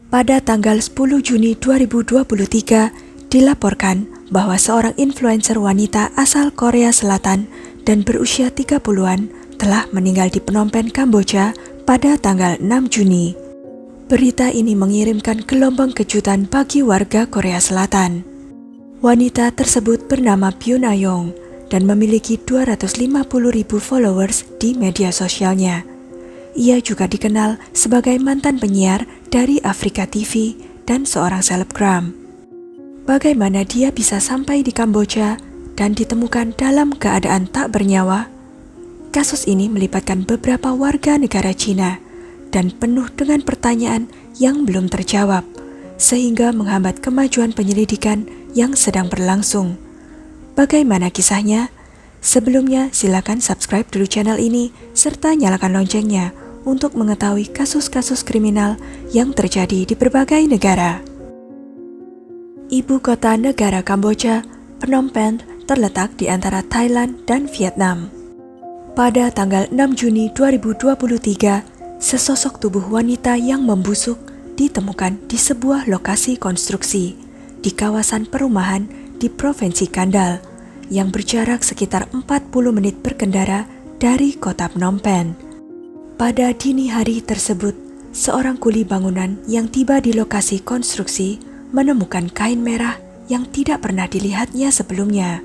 Pada tanggal 10 Juni 2023, dilaporkan bahwa seorang influencer wanita asal Korea Selatan dan berusia 30-an telah meninggal di Phnom Penh, Kamboja pada tanggal 6 Juni. Berita ini mengirimkan gelombang kejutan bagi warga Korea Selatan. Wanita tersebut bernama Byun Ayong dan memiliki 250.000 followers di media sosialnya. Ia juga dikenal sebagai mantan penyiar dari Afrika TV dan seorang selebgram. Bagaimana dia bisa sampai di Kamboja dan ditemukan dalam keadaan tak bernyawa? Kasus ini melibatkan beberapa warga negara Cina dan penuh dengan pertanyaan yang belum terjawab, sehingga menghambat kemajuan penyelidikan yang sedang berlangsung. Bagaimana kisahnya? Sebelumnya, silakan subscribe dulu channel ini serta nyalakan loncengnya untuk mengetahui kasus-kasus kriminal yang terjadi di berbagai negara. Ibu kota negara Kamboja, Phnom Penh, terletak di antara Thailand dan Vietnam. Pada tanggal 6 Juni 2023, sesosok tubuh wanita yang membusuk ditemukan di sebuah lokasi konstruksi di kawasan perumahan di Provinsi Kandal yang berjarak sekitar 40 menit berkendara dari kota Phnom Penh. Pada dini hari tersebut, seorang kuli bangunan yang tiba di lokasi konstruksi menemukan kain merah yang tidak pernah dilihatnya sebelumnya.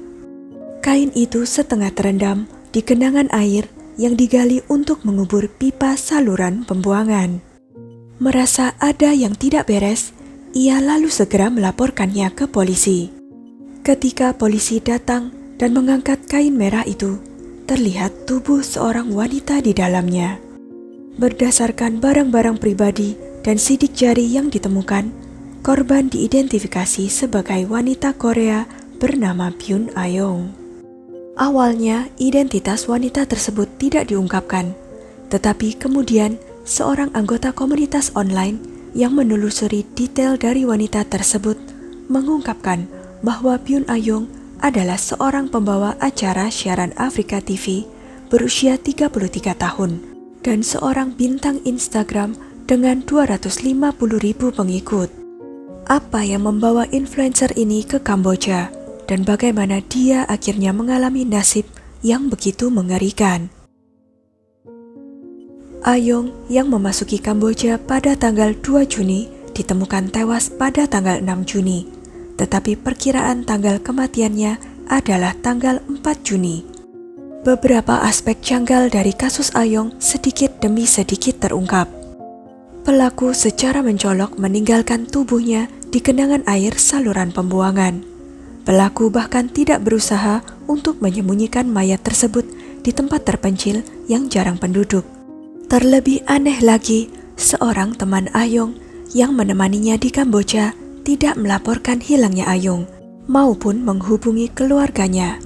Kain itu setengah terendam di genangan air yang digali untuk mengubur pipa saluran pembuangan. Merasa ada yang tidak beres, ia lalu segera melaporkannya ke polisi. Ketika polisi datang dan mengangkat kain merah itu, terlihat tubuh seorang wanita di dalamnya. Berdasarkan barang-barang pribadi dan sidik jari yang ditemukan, korban diidentifikasi sebagai wanita Korea bernama Byun Ayong. Awalnya, identitas wanita tersebut tidak diungkapkan, tetapi kemudian seorang anggota komunitas online yang menelusuri detail dari wanita tersebut mengungkapkan bahwa Byun Ayong adalah seorang pembawa acara siaran Afrika TV berusia 33 tahun dan seorang bintang Instagram dengan 250.000 pengikut. Apa yang membawa influencer ini ke Kamboja dan bagaimana dia akhirnya mengalami nasib yang begitu mengerikan? Ayong yang memasuki Kamboja pada tanggal 2 Juni ditemukan tewas pada tanggal 6 Juni, tetapi perkiraan tanggal kematiannya adalah tanggal 4 Juni. Beberapa aspek janggal dari kasus Ayong sedikit demi sedikit terungkap. Pelaku secara mencolok meninggalkan tubuhnya di genangan air saluran pembuangan. Pelaku bahkan tidak berusaha untuk menyembunyikan mayat tersebut di tempat terpencil yang jarang penduduk. Terlebih aneh lagi, seorang teman Ayong yang menemaninya di Kamboja tidak melaporkan hilangnya Ayong maupun menghubungi keluarganya,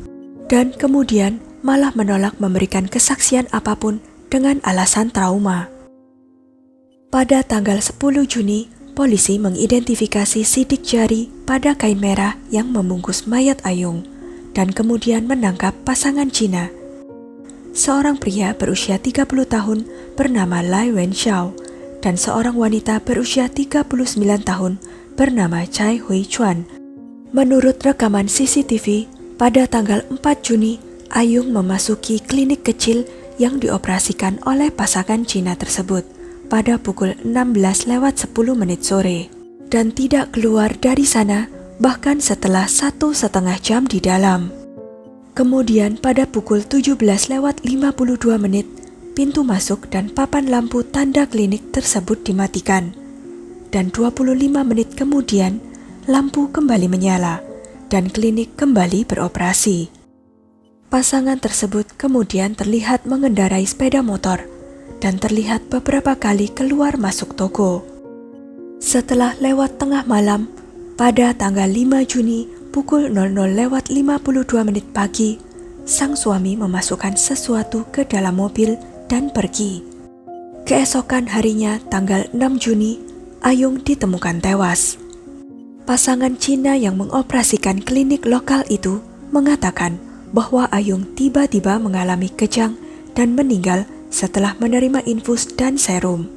dan kemudian malah menolak memberikan kesaksian apapun dengan alasan trauma. Pada tanggal 10 Juni, polisi mengidentifikasi sidik jari pada kain merah yang membungkus mayat Ayong dan kemudian menangkap pasangan Cina. Seorang pria berusia 30 tahun bernama Lai Wenxiao dan seorang wanita berusia 39 tahun bernama Chai Hui Chuan. Menurut rekaman CCTV, pada tanggal 4 Juni, Ayong memasuki klinik kecil yang dioperasikan oleh pasangan Cina tersebut pada pukul 16:10 sore dan tidak keluar dari sana bahkan setelah 1,5 jam di dalam. Kemudian pada pukul 17:52, pintu masuk dan papan lampu tanda klinik tersebut dimatikan. Dan 25 menit kemudian, lampu kembali menyala dan klinik kembali beroperasi. Pasangan tersebut kemudian terlihat mengendarai sepeda motor dan terlihat beberapa kali keluar masuk toko. Setelah lewat tengah malam, pada tanggal 5 Juni, pukul 00:52 pagi, sang suami memasukkan sesuatu ke dalam mobil dan pergi. Keesokan harinya, tanggal 6 Juni, Ayong ditemukan tewas. Pasangan Cina yang mengoperasikan klinik lokal itu mengatakan bahwa Ayong tiba-tiba mengalami kejang dan meninggal setelah menerima infus dan serum.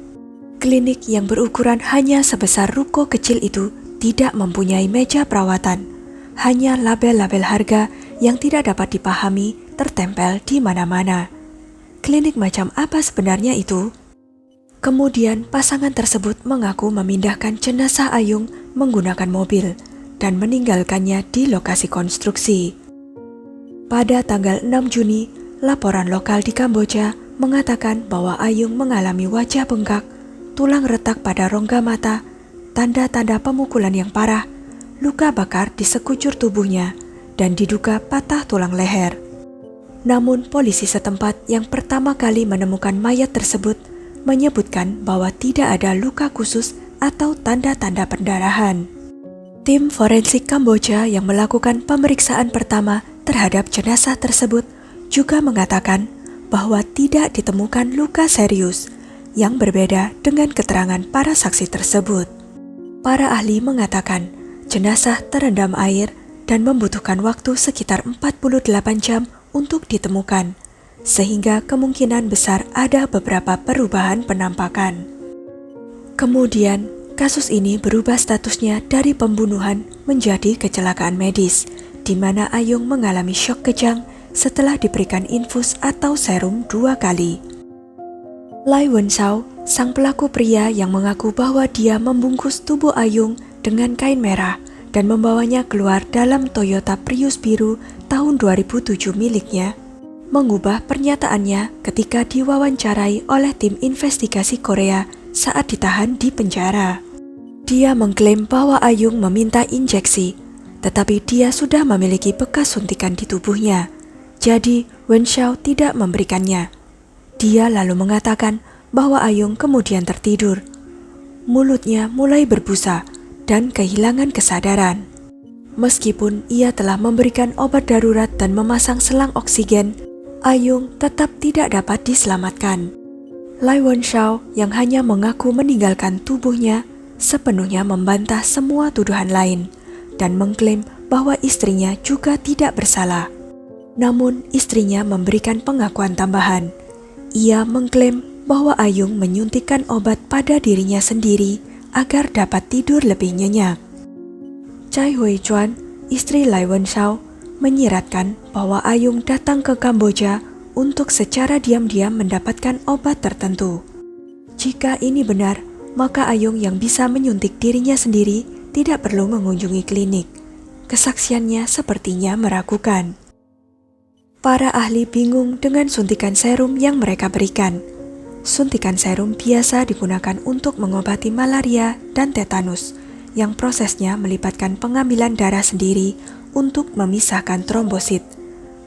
Klinik yang berukuran hanya sebesar ruko kecil itu tidak mempunyai meja perawatan, hanya label-label harga yang tidak dapat dipahami tertempel di mana-mana. Klinik macam apa sebenarnya itu? Kemudian pasangan tersebut mengaku memindahkan jenazah Ayung menggunakan mobil dan meninggalkannya di lokasi konstruksi. Pada tanggal 6 Juni, laporan lokal di Kamboja mengatakan bahwa Ayung mengalami wajah bengkak, tulang retak pada rongga mata, tanda-tanda pemukulan yang parah, luka bakar di sekujur tubuhnya, dan diduga patah tulang leher. Namun polisi setempat yang pertama kali menemukan mayat tersebut menyebutkan bahwa tidak ada luka khusus atau tanda-tanda pendarahan. Tim forensik Kamboja yang melakukan pemeriksaan pertama terhadap jenazah tersebut juga mengatakan bahwa tidak ditemukan luka serius, yang berbeda dengan keterangan para saksi tersebut. Para ahli mengatakan jenazah terendam air dan membutuhkan waktu sekitar 48 jam untuk ditemukan, sehingga kemungkinan besar ada beberapa perubahan penampakan. Kemudian, kasus ini berubah statusnya dari pembunuhan menjadi kecelakaan medis, di mana Ayung mengalami syok kejang setelah diberikan infus atau serum 2 kali. Lai Wen-shao, sang pelaku pria yang mengaku bahwa dia membungkus tubuh Ayung dengan kain merah dan membawanya keluar dalam Toyota Prius biru tahun 2007 miliknya, mengubah pernyataannya ketika diwawancarai oleh tim investigasi Korea saat ditahan di penjara. Dia mengklaim bahwa Ayung meminta injeksi, tetapi dia sudah memiliki bekas suntikan di tubuhnya, jadi Wen-shao tidak memberikannya. Dia lalu mengatakan bahwa Ayung kemudian tertidur. Mulutnya mulai berbusa dan kehilangan kesadaran. Meskipun ia telah memberikan obat darurat dan memasang selang oksigen, Ayung tetap tidak dapat diselamatkan. Lai Wen-shao yang hanya mengaku meninggalkan tubuhnya sepenuhnya membantah semua tuduhan lain dan mengklaim bahwa istrinya juga tidak bersalah. Namun istrinya memberikan pengakuan tambahan. Ia mengklaim bahwa Ayung menyuntikkan obat pada dirinya sendiri agar dapat tidur lebih nyenyak. Chai Hui-chuan, istri Lai Wen-shao, menyiratkan bahwa Ayung datang ke Kamboja untuk secara diam-diam mendapatkan obat tertentu. Jika ini benar, maka Ayung yang bisa menyuntik dirinya sendiri tidak perlu mengunjungi klinik. Kesaksiannya sepertinya meragukan. Para ahli bingung dengan suntikan serum yang mereka berikan. Suntikan serum biasa digunakan untuk mengobati malaria dan tetanus, yang prosesnya melibatkan pengambilan darah sendiri untuk memisahkan trombosit,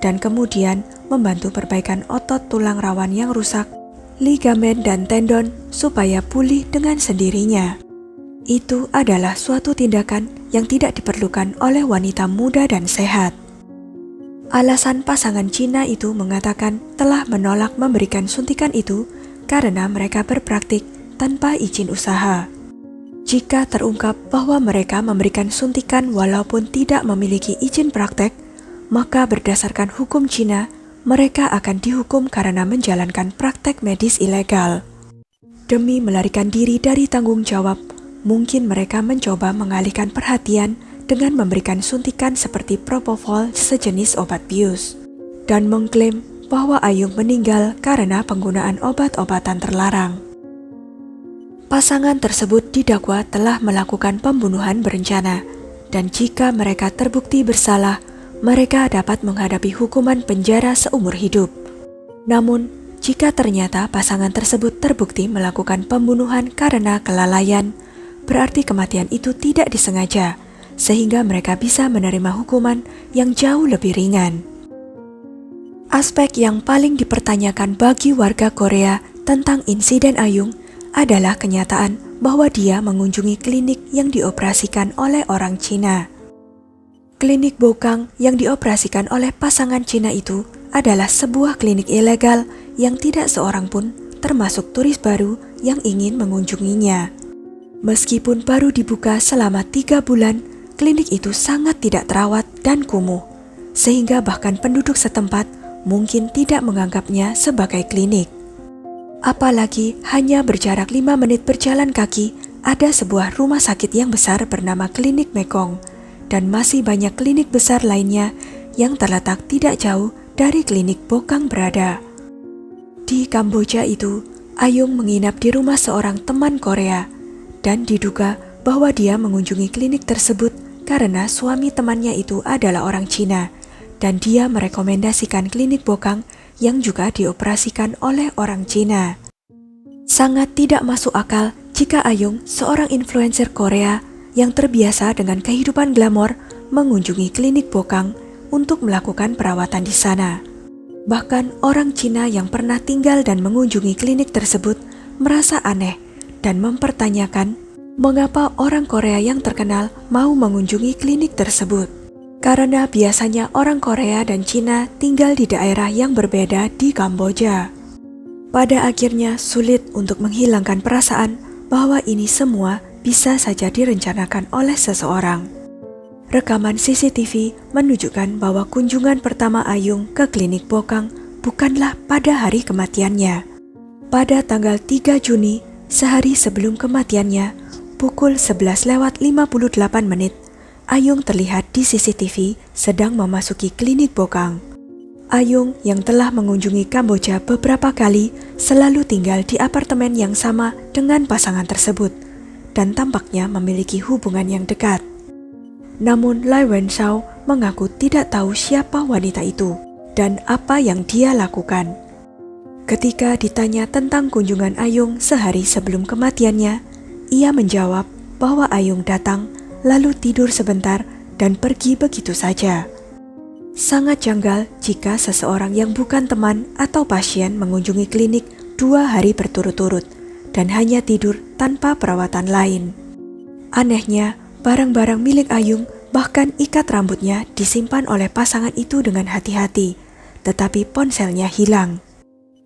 dan kemudian membantu perbaikan otot tulang rawan yang rusak, ligamen dan tendon supaya pulih dengan sendirinya. Itu adalah suatu tindakan yang tidak diperlukan oleh wanita muda dan sehat. Alasan pasangan Cina itu mengatakan telah menolak memberikan suntikan itu karena mereka berpraktik tanpa izin usaha. Jika terungkap bahwa mereka memberikan suntikan walaupun tidak memiliki izin praktek, maka berdasarkan hukum Cina, mereka akan dihukum karena menjalankan praktek medis ilegal. Demi melarikan diri dari tanggung jawab, mungkin mereka mencoba mengalihkan perhatian dengan memberikan suntikan seperti propofol sejenis obat bius, dan mengklaim bahwa Ayung meninggal karena penggunaan obat-obatan terlarang. Pasangan tersebut didakwa telah melakukan pembunuhan berencana, dan jika mereka terbukti bersalah, mereka dapat menghadapi hukuman penjara seumur hidup. Namun, jika ternyata pasangan tersebut terbukti melakukan pembunuhan karena kelalaian, berarti kematian itu tidak disengaja, sehingga mereka bisa menerima hukuman yang jauh lebih ringan. Aspek yang paling dipertanyakan bagi warga Korea tentang insiden Ayung adalah kenyataan bahwa dia mengunjungi klinik yang dioperasikan oleh orang Cina. Klinik Bokang yang dioperasikan oleh pasangan Cina itu adalah sebuah klinik ilegal yang tidak seorang pun, termasuk turis baru, yang ingin mengunjunginya. Meskipun baru dibuka selama 3 bulan, klinik itu sangat tidak terawat dan kumuh, sehingga bahkan penduduk setempat mungkin tidak menganggapnya sebagai klinik. Apalagi hanya berjarak 5 menit berjalan kaki, ada sebuah rumah sakit yang besar bernama Klinik Mekong, dan masih banyak klinik besar lainnya yang terletak tidak jauh dari klinik Bokang berada. Di Kamboja itu, Ayung menginap di rumah seorang teman Korea, dan diduga bahwa dia mengunjungi klinik tersebut karena suami temannya itu adalah orang Cina, dan dia merekomendasikan klinik Bokang yang juga dioperasikan oleh orang Cina. Sangat tidak masuk akal jika Ayung, seorang influencer Korea yang terbiasa dengan kehidupan glamor, mengunjungi klinik Bokang untuk melakukan perawatan di sana. Bahkan orang Cina yang pernah tinggal dan mengunjungi klinik tersebut merasa aneh dan mempertanyakan mengapa orang Korea yang terkenal mau mengunjungi klinik tersebut. Karena biasanya orang Korea dan Cina tinggal di daerah yang berbeda di Kamboja. Pada akhirnya sulit untuk menghilangkan perasaan bahwa ini semua bisa saja direncanakan oleh seseorang. Rekaman CCTV menunjukkan bahwa kunjungan pertama Ayung ke klinik Bokang bukanlah pada hari kematiannya. Pada tanggal 3 Juni, sehari sebelum kematiannya, pukul 11:58, Ayung terlihat di CCTV sedang memasuki klinik Bokang. Ayung yang telah mengunjungi Kamboja beberapa kali selalu tinggal di apartemen yang sama dengan pasangan tersebut dan tampaknya memiliki hubungan yang dekat. Namun Lai Wenshao mengaku tidak tahu siapa wanita itu dan apa yang dia lakukan. Ketika ditanya tentang kunjungan Ayung sehari sebelum kematiannya, ia menjawab bahwa Ayung datang lalu tidur sebentar dan pergi begitu saja. Sangat janggal jika seseorang yang bukan teman atau pasien mengunjungi klinik 2 hari berturut-turut dan hanya tidur tanpa perawatan lain. Anehnya, barang-barang milik Ayung bahkan ikat rambutnya disimpan oleh pasangan itu dengan hati-hati, tetapi ponselnya hilang.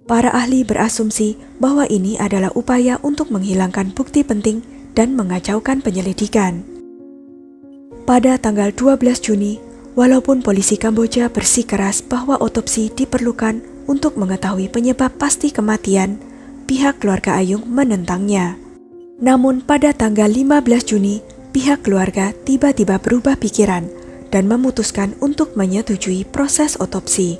Para ahli berasumsi bahwa ini adalah upaya untuk menghilangkan bukti penting dan mengacaukan penyelidikan. Pada tanggal 12 Juni, walaupun polisi Kamboja bersikeras bahwa otopsi diperlukan untuk mengetahui penyebab pasti kematian, pihak keluarga Ayung menentangnya. Namun pada tanggal 15 Juni, pihak keluarga tiba-tiba berubah pikiran dan memutuskan untuk menyetujui proses otopsi.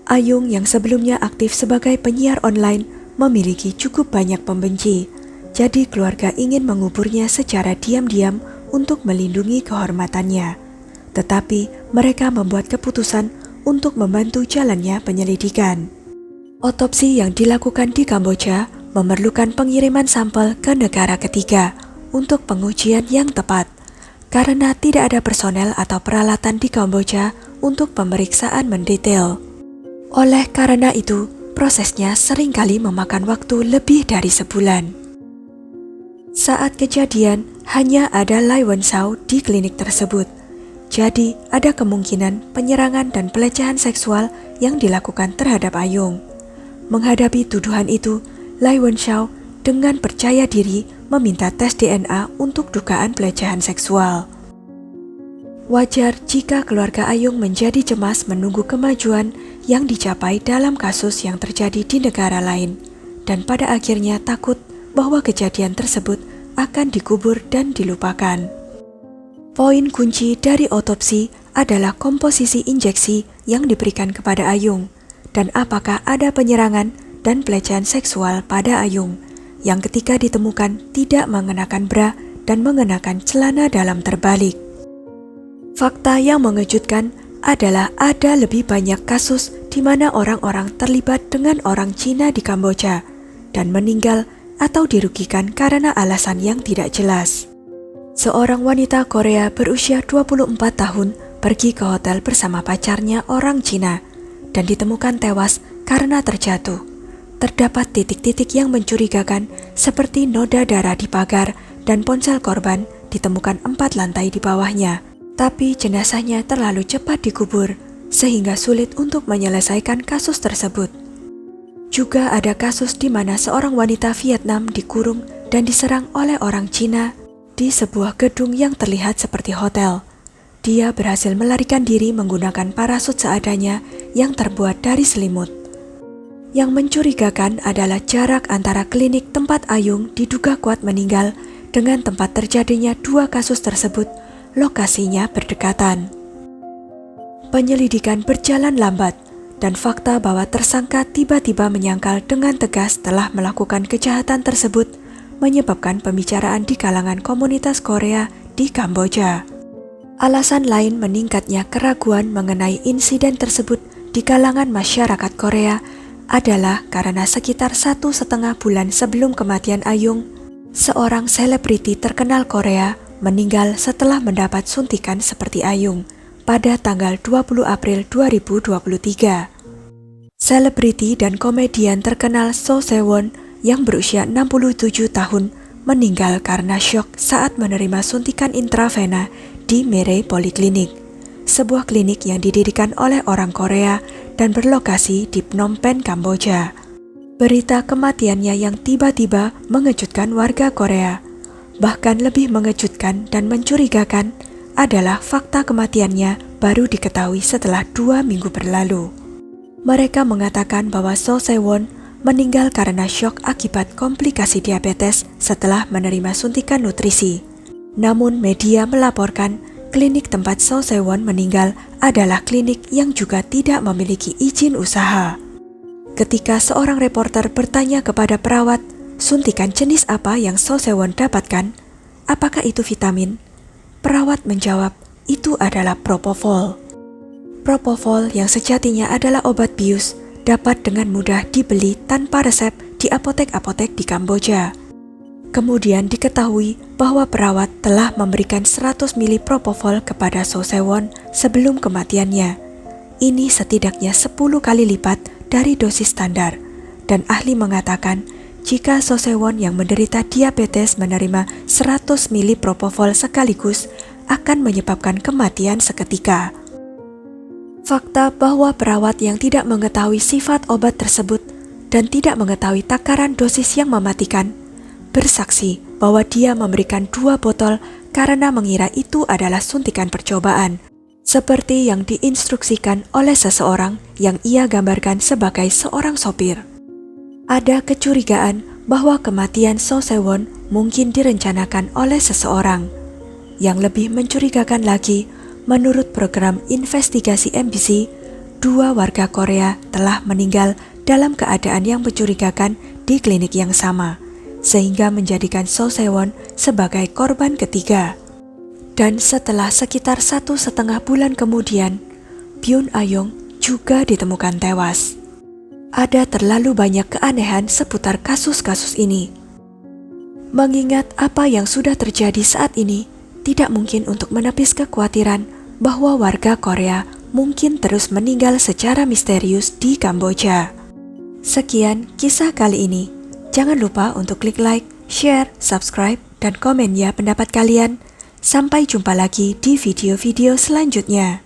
Ayung yang sebelumnya aktif sebagai penyiar online memiliki cukup banyak pembenci, jadi keluarga ingin menguburnya secara diam-diam untuk melindungi kehormatannya. Tetapi mereka membuat keputusan untuk membantu jalannya penyelidikan. Otopsi yang dilakukan di Kamboja memerlukan pengiriman sampel ke negara ketiga untuk pengujian yang tepat, karena tidak ada personel atau peralatan di Kamboja untuk pemeriksaan mendetail. Oleh karena itu, prosesnya seringkali memakan waktu lebih dari sebulan. Saat kejadian, hanya ada Lai Wenshao di klinik tersebut. Jadi, ada kemungkinan penyerangan dan pelecehan seksual yang dilakukan terhadap Ayung. Menghadapi tuduhan itu, Lai Wenshao dengan percaya diri meminta tes DNA untuk dugaan pelecehan seksual. Wajar jika keluarga Ayung menjadi cemas menunggu kemajuan yang dicapai dalam kasus yang terjadi di negara lain, dan pada akhirnya takut bahwa kejadian tersebut akan dikubur dan dilupakan. Poin kunci dari otopsi adalah komposisi injeksi yang diberikan kepada Ayung, dan apakah ada penyerangan dan pelecehan seksual pada Ayung, yang ketika ditemukan tidak mengenakan bra dan mengenakan celana dalam terbalik. Fakta yang mengejutkan adalah ada lebih banyak kasus di mana orang-orang terlibat dengan orang Cina di Kamboja dan meninggal atau dirugikan karena alasan yang tidak jelas. Seorang wanita Korea berusia 24 tahun pergi ke hotel bersama pacarnya orang Cina dan ditemukan tewas karena terjatuh. Terdapat titik-titik yang mencurigakan seperti noda darah di pagar dan ponsel korban ditemukan 4 lantai di bawahnya. Tapi jenazahnya terlalu cepat dikubur sehingga sulit untuk menyelesaikan kasus tersebut. Juga ada kasus di mana seorang wanita Vietnam dikurung dan diserang oleh orang Cina di sebuah gedung yang terlihat seperti hotel. Dia berhasil melarikan diri menggunakan parasut seadanya yang terbuat dari selimut. Yang mencurigakan adalah jarak antara klinik tempat Ayung diduga kuat meninggal dengan tempat terjadinya dua kasus tersebut, lokasinya berdekatan. Penyelidikan berjalan lambat, dan fakta bahwa tersangka tiba-tiba menyangkal dengan tegas telah melakukan kejahatan tersebut menyebabkan pembicaraan di kalangan komunitas Korea di Kamboja. Alasan lain meningkatnya keraguan mengenai insiden tersebut di kalangan masyarakat Korea adalah karena sekitar 1,5 bulan sebelum kematian Ayung, seorang selebriti terkenal Korea meninggal setelah mendapat suntikan seperti Ayung pada tanggal 20 April 2023. Selebriti dan komedian terkenal So Sewon yang berusia 67 tahun meninggal karena syok saat menerima suntikan intravena di Merey Poliklinik, sebuah klinik yang didirikan oleh orang Korea dan berlokasi di Phnom Penh, Kamboja. Berita kematiannya yang tiba-tiba mengejutkan warga Korea. Bahkan lebih mengejutkan dan mencurigakan adalah fakta kematiannya baru diketahui setelah 2 minggu berlalu. Mereka mengatakan bahwa So Sewon meninggal karena syok akibat komplikasi diabetes setelah menerima suntikan nutrisi. Namun media melaporkan klinik tempat So Sewon meninggal adalah klinik yang juga tidak memiliki izin usaha. Ketika seorang reporter bertanya kepada perawat, suntikan jenis apa yang So Sewon dapatkan? Apakah itu vitamin? Perawat menjawab, itu adalah propofol. Propofol yang sejatinya adalah obat bius dapat dengan mudah dibeli tanpa resep di apotek-apotek di Kamboja. Kemudian diketahui bahwa perawat telah memberikan 100 ml propofol kepada So Sewon sebelum kematiannya. Ini setidaknya 10 kali lipat dari dosis standar, dan ahli mengatakan jika So Sewon yang menderita diabetes menerima 100 ml propofol sekaligus akan menyebabkan kematian seketika. Fakta bahwa perawat yang tidak mengetahui sifat obat tersebut dan tidak mengetahui takaran dosis yang mematikan bersaksi bahwa dia memberikan 2 botol karena mengira itu adalah suntikan percobaan, seperti yang diinstruksikan oleh seseorang yang ia gambarkan sebagai seorang sopir. Ada kecurigaan bahwa kematian So Sewon mungkin direncanakan oleh seseorang. Yang lebih mencurigakan lagi, menurut program investigasi MBC, 2 warga Korea telah meninggal dalam keadaan yang mencurigakan di klinik yang sama, sehingga menjadikan So Sewon sebagai korban ketiga. Dan setelah sekitar 1,5 bulan kemudian, Byun Ayung juga ditemukan tewas. Ada terlalu banyak keanehan seputar kasus-kasus ini. Mengingat apa yang sudah terjadi saat ini, tidak mungkin untuk menepis kekhawatiran bahwa warga Korea mungkin terus meninggal secara misterius di Kamboja. Sekian kisah kali ini. Jangan lupa untuk klik like, share, subscribe, dan komen ya pendapat kalian. Sampai jumpa lagi di video-video selanjutnya.